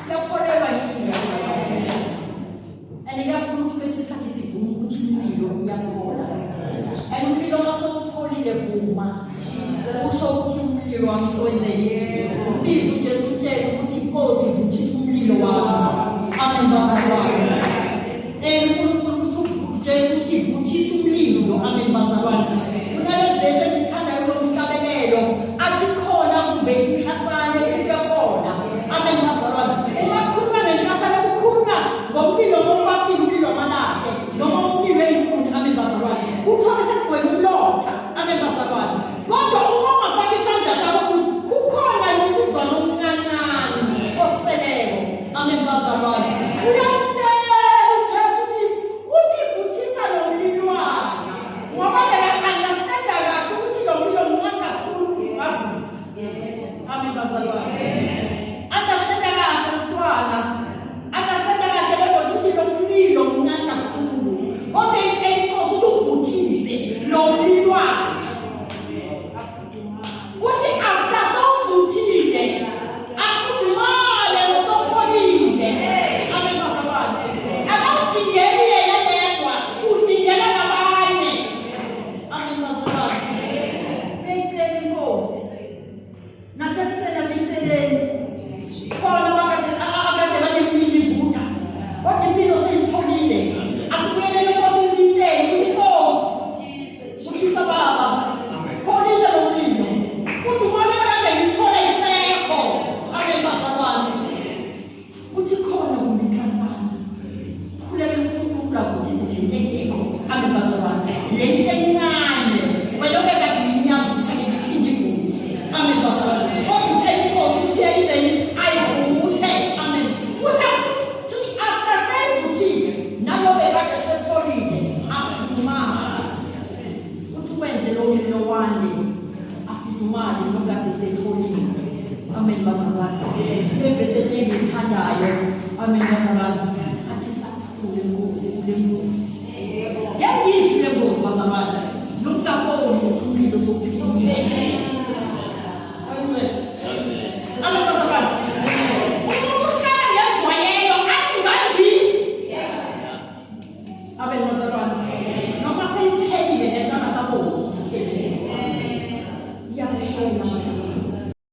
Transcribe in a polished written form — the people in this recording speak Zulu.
Siyakholelwa yini umlilo wami sowenze biza uJesu utshela ukuthi inkosi ivuthisa umlilo wami. Amen bazalwane. uNkulunkulu ukuthi uJesu uthi ivuthisa umlilo. Amen bazalwane. Kunale verse engithandayo lomhlabelelo athi khona kube ikhasane elike khona. Amen bazalwane. Uma kukhuluma ngekhasane kukhuluma ngomlilo womfasini, umlilo wamalahle noma umlilo enkulu. Amen bazalwane. Uthola sekugcwele umlotha. Amen bazalwane. Kodwa uma ungafaka isandla sakho ukuthi kukhona lokuvalo omncanyane osiphelele. Amen bazalwane. Uyamtshela uJesu uthi ivuthisa lo mlilo wakhe. Ngoba understand kahle ukuthi lo mlilo mncane kakhulu ukuthi ungavutha. Amen bazalwane. Understand kahle mntwana. Understand kahle ukuthi lo mlilo mncane kakhulu. Kodwa inkosi ukuthi uvuthise lo mlilo wakhe. Uthi after sowuvuthile afudumale usopholile. Amen bazalwane. Akawudingeli yena yedwa, udingela nabanye. Amen bazalwane. Beyicela inkosi nathi akusena siyitheleni khona abakade banemlilo ivutha kodwa impilo seyipholile. Asibuyelele enkosini siyitshele ukuthi inkosi vuthisa baba pholile lo mlilo futhi umoya kade ngithola isekho. Amen bazalwane. Uthi khona kumbikhasana khuleke ukuthi uNkulunkulu avuthise le nto engekho. Amen bazalwane. Le nto encane wena obekade uyinyaza ukuthi ayiphinde ivuthe. Amen bazalwane. Kodwa uthela inkosi ukuthi yenzeni ayivuthe. Amen. Uthi after seyivuthile nalo bekade sepholile afudumale. Uthi wenze lo mlilo wande afudumale nokade sepholile. Amen bazalwane. Le bese engithandayo. Amen bazalwane. Athi sakhule inkosi kule nkosi. Yangiphi le nkosi bazalwane? Nomntaponi umlilo sokuphilile.